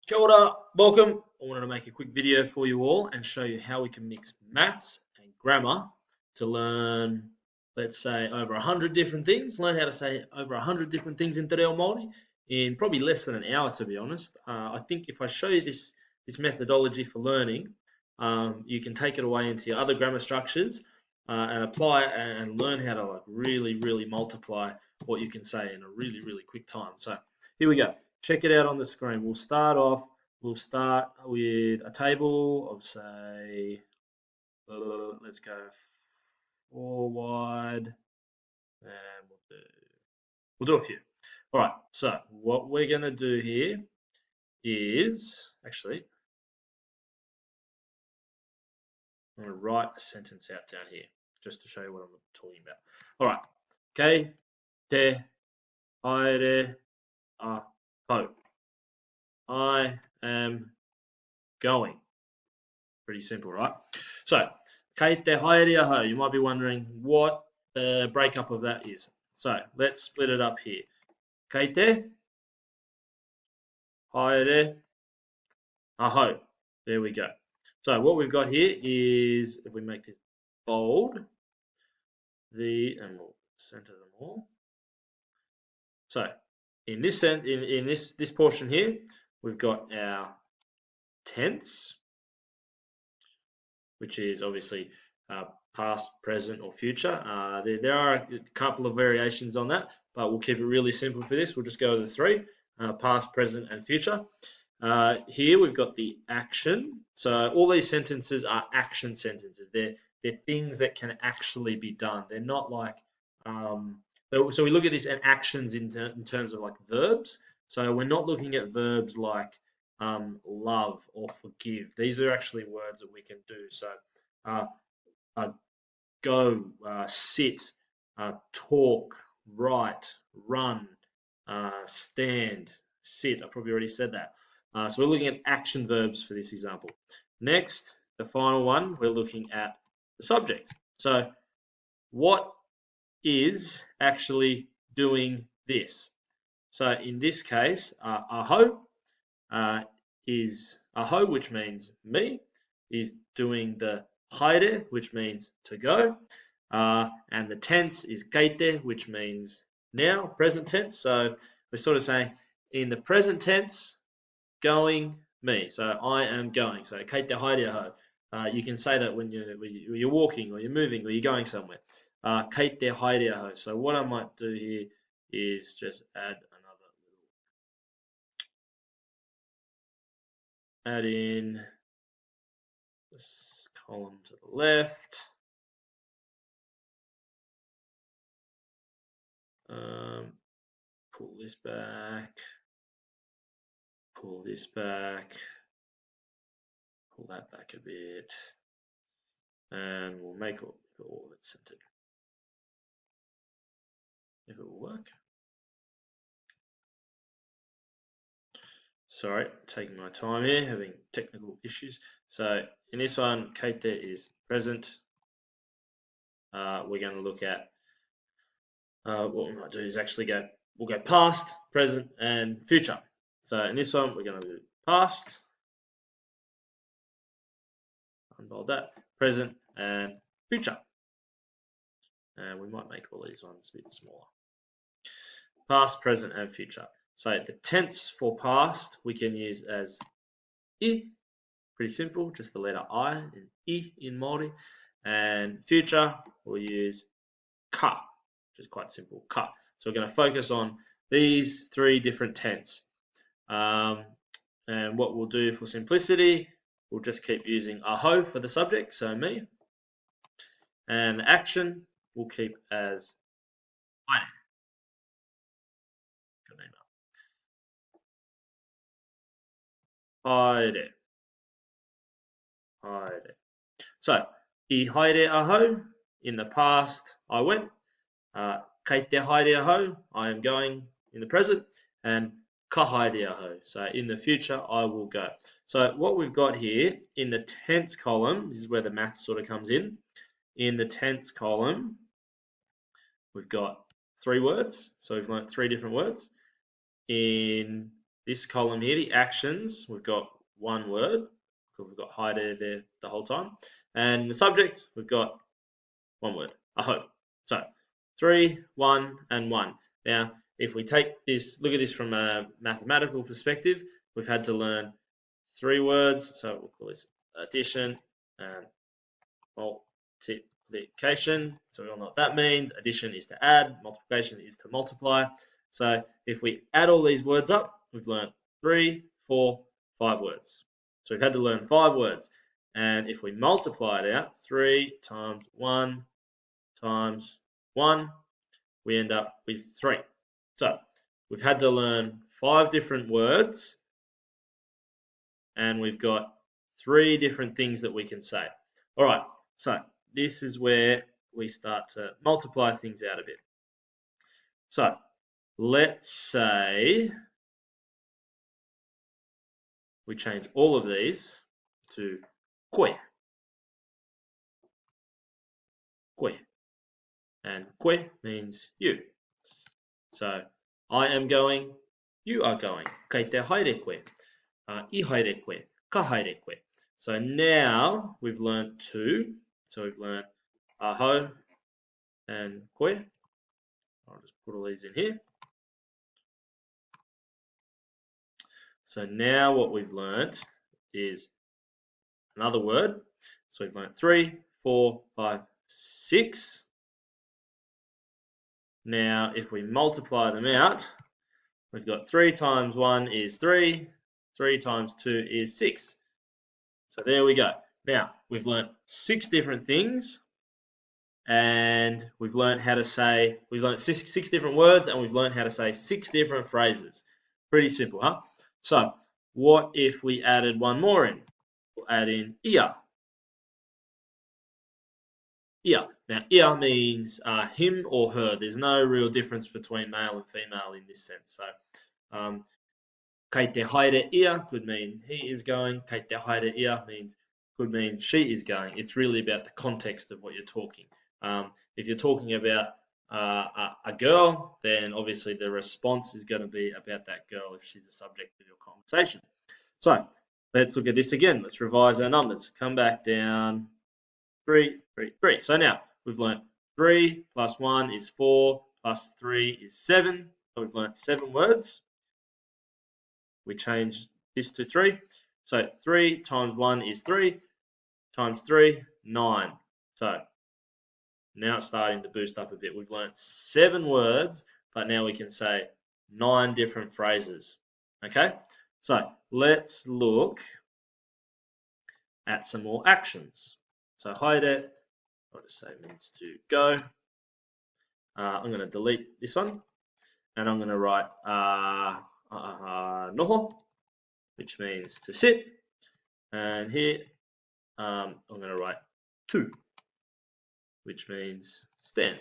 Kia ora, welcome. I wanted to make a quick video for you all and show you how we can mix maths and grammar to learn, let's say, over 100 different things. Learn how to say over 100 different things in Te Reo Māori in probably less than an hour, to be honest. I think if I show you this methodology for learning, you can take it away into your other grammar structures and apply it and learn how to really multiply what you can say in a really quick time. So here we go. Check it out on the screen. We'll start with a table of, say, let's go 4 wide, and we'll do a few. All right, so what we're going to do here is, actually, I'm going to write a sentence out down here just to show you what I'm talking about. All right, kei te haere aho. I am going. Pretty simple, right? So, kei te haere aho. You might be wondering what the breakup of that is. So, let's split it up here. Kei te haere aho. There we go. So, what we've got here is, if we make this bold, and we'll center them all. So, in this this portion here, we've got our tense, which is obviously past, present, or future. There are a couple of variations on that, but we'll keep it really simple for this. We'll just go with the three, past, present, and future. Here we've got the action. So all these sentences are action sentences. They're things that can actually be done. They're not like, so we look at this and actions in terms of like verbs. So we're not looking at verbs like love or forgive. These are actually words that we can do. So go, sit, talk, write, run, stand, sit. I probably already said that. So we're looking at action verbs for this example. Next, the final one, we're looking at the subject. So what is actually doing this? So in this case, aho is aho, which means me, is doing the haere, which means to go, and the tense is keite, which means now, present tense. So we're sort of saying in the present tense, going me. So I am going. So keite haere aho. You can say that when you're walking or you're moving or you're going somewhere. Keite haere aho. So what I might do here is just add in this column to the left. Pull this back, pull this back, pull that back a bit, and we'll make all of it centered. If it will work. Sorry, taking my time here, having technical issues. So in this one, keite is present. We're going to look at what we might do is actually we'll go past, present, and future. So in this one, we're going to do past, unbold that, present, and future. And we might make all these ones a bit smaller. Past, present, and future. So the tense for past we can use as I, pretty simple, just the letter I and I in Māori. And future we'll use ka, which is quite simple, ka. So we're going to focus on these three different tense. And what we'll do for simplicity, we'll just keep using aho for the subject, so me. And the action we'll keep as haere. Haere. Haere. So, I haere aho, in the past I went. Kei te haere aho, I am going in the present. And ka haere aho, so in the future I will go. So what we've got here in the tense column, this is where the math sort of comes in. In the tense column, we've got three words. So we've learnt three different words. In this column here, the actions, we've got one word, because we've got hide there the whole time. And the subject, we've got one word, aho. So 3, 1, and 1. Now, if we take this, look at this from a mathematical perspective, we've had to learn 3 words. So we'll call this addition and multiplication. So we all know what that means. Addition is to add, multiplication is to multiply. So if we add all these words up, we've learned 3, 4, 5 words. So we've had to learn 5 words. And if we multiply it out, 3 times 1 times 1, we end up with 3. So we've had to learn 5 different words, and we've got 3 different things that we can say. All right, so this is where we start to multiply things out a bit. So let's say we change all of these to kwe. Kwe. And kwe means you. So I am going, you are going. Kei te haere koe. I haere koe. Ka haere koe. So now we've learned 2. So we've learned aho and koe. I'll just put all these in here. So now what we've learned is another word. So we've learned 3, 4, 5, 6. Now if we multiply them out, we've got 3 times 1 is 3, 3 times 2 is 6. So there we go. Now we've learned 6 different things, and we've learned how to say, we've learned six different words, and we've learned how to say 6 different phrases. Pretty simple, huh? So what if we added one more in? We'll add in ia. Ia. Now ia means him or her. There's no real difference between male and female in this sense. So kei te haere ia could mean he is going. Kei te haere ia could mean she is going. It's really about the context of what you're talking. If you're talking about a girl, then obviously the response is going to be about that girl if she's the subject of your conversation. So let's look at this again. Let's revise our numbers. Come back down. 3, 3, 3. So now we've learned 3 plus 1 is 4 plus 3 is 7. So we've learned 7 words. We change this to 3. So 3 times 1 is 3 times 3, 9. So now it's starting to boost up a bit. We've learned 7 words, but now we can say 9 different phrases. Okay? So let's look at some more actions. So haere, I'll just say means to go. I'm going to delete this one, and I'm going to write noho, which means to sit. And here I'm going to write tu, which means stand.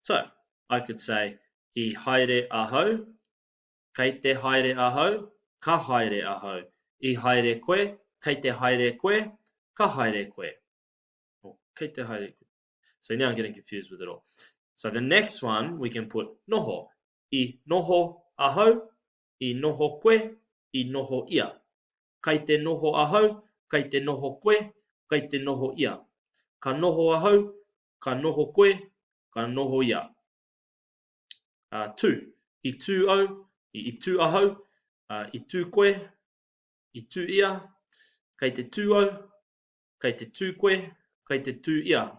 So I could say I haere aho, kei te haere aho, ka haere aho, I haere koe, kei te haere koe, ka haere koe. Oh, kei te haere koe. So now I'm getting confused with it all. So the next one we can put noho. I noho aho, I noho koe, I noho ia. Kei te noho aho, kei te noho koe, kei te noho ia. Ka noho aho, ka noho koe, ka noho ia. Tu. I tu au, I tu aho, I tu koe, I tu ia. Kei te tu au, kei te tu koe, kei te tu ia.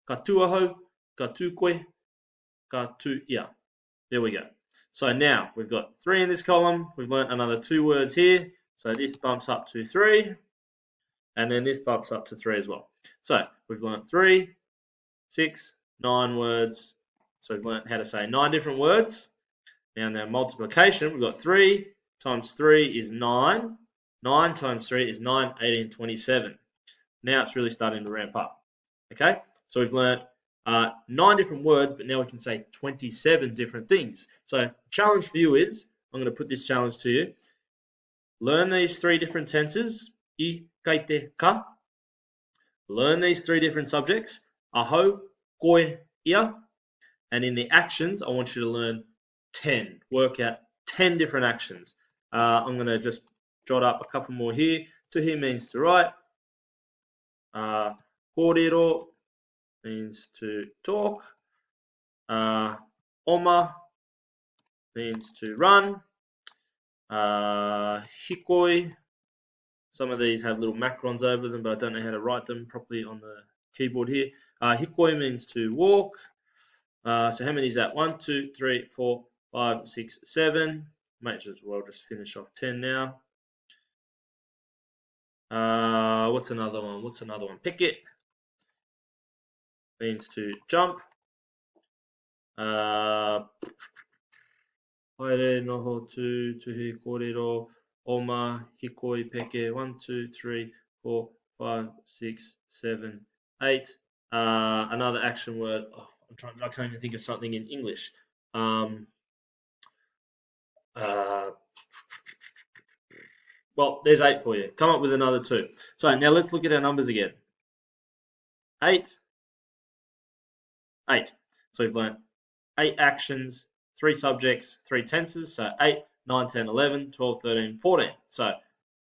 Ka tu aho, ka tu koe, ka tu ia. There we go. So now we've got 3 in this column. We've learnt another 2 words here. So this bumps up to 3. And then this bumps up to 3 as well. So we've learnt 3, 6, 9 words. So we've learnt how to say 9 different words. Now in the multiplication, we've got 3 times 3 is 9. 9 times 3 is 9, 18, 27. Now it's really starting to ramp up. Okay, so we've learnt 9 different words, but now we can say 27 different things. So the challenge for you is, I'm going to put this challenge to you. Learn these 3 different tenses. I, kei te, ka. Learn these 3 different subjects. Aho, koe, ia. And in the actions, I want you to learn 10. Work out 10 different actions. I'm going to just jot up a couple more here. To hear means to write. Korero means to talk. Oma means to run. Hikoi. Some of these have little macrons over them, but I don't know how to write them properly on the keyboard here. Hikoi means to walk. So how many is that? 1, 2, 3, 4, 5, 6, 7. Might as well just finish off 10 now. What's another one? Pick it means to jump. Haere noho tu tuhi korero oma hikoi peke. 1, 2, 3, 4, 5, 6, 7, 8. Another action word. Oh, I can't even think of something in English. Well, there's 8 for you. Come up with another 2. So now let's look at our numbers again. 8, 8. So we've learned 8 actions, 3 subjects, 3 tenses. So 8, 9, 10, 11, 12, 13, 14. So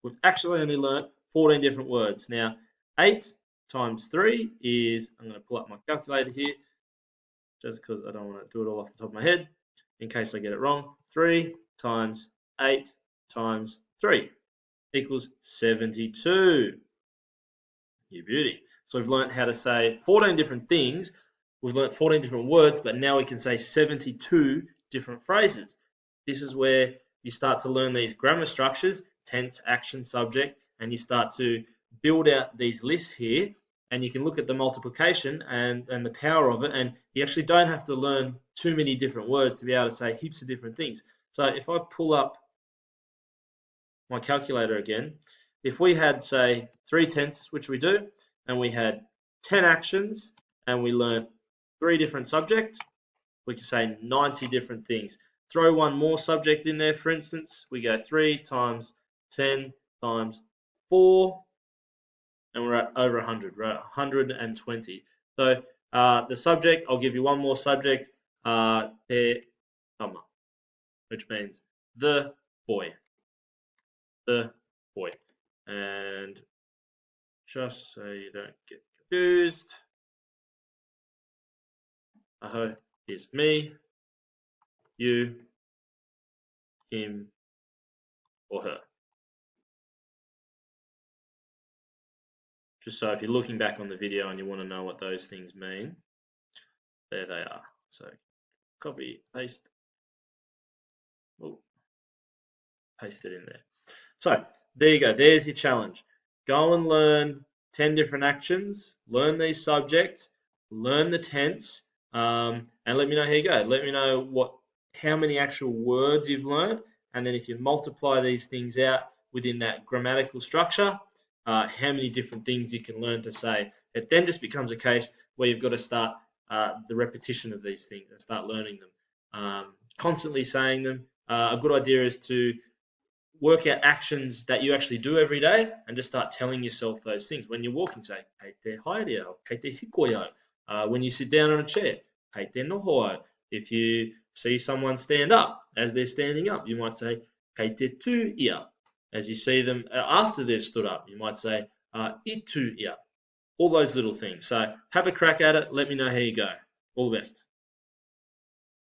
we've actually only learned 14 different words. Now, 8 times 3 is, I'm going to pull up my calculator here, just because I don't want to do it all off the top of my head, in case I get it wrong. 3 times 8 times 3 equals 72. You beauty. So we've learned how to say 14 different things. We've learned 14 different words, but now we can say 72 different phrases. This is where you start to learn these grammar structures, tense, action, subject, and you start to build out these lists here, and you can look at the multiplication and the power of it, and you actually don't have to learn too many different words to be able to say heaps of different things. So if I pull up my calculator again, if we had, say, 3 tenses, which we do, and we had 10 actions, and we learned 3 different subjects, we can say 90 different things. Throw one more subject in there, for instance, we go 3 times 10 times 4, and we're at over 100, we're at 120. So the subject, I'll give you one more subject, te tama, which means the boy. The boy. And just so you don't get confused, aho is me, you, him, or her. Just so if you're looking back on the video and you want to know what those things mean, there they are. So copy, paste, paste it in there. So there you go, there's your challenge. Go and learn 10 different actions, learn these subjects, learn the tense, and let me know how you go. Let me know how many actual words you've learned, and then if you multiply these things out within that grammatical structure, how many different things you can learn to say. It then just becomes a case where you've got to start the repetition of these things and start learning them. Constantly saying them. A good idea is to work out actions that you actually do every day and just start telling yourself those things. When you're walking, say, "Kei haere," "Kei hikoio." When you sit down on a chair, "Kei noho." If you see someone stand up, as they're standing up, you might say, "Kei tu ia." As you see them after they've stood up, you might say, "Itu ia." All those little things. So have a crack at it. Let me know how you go. All the best.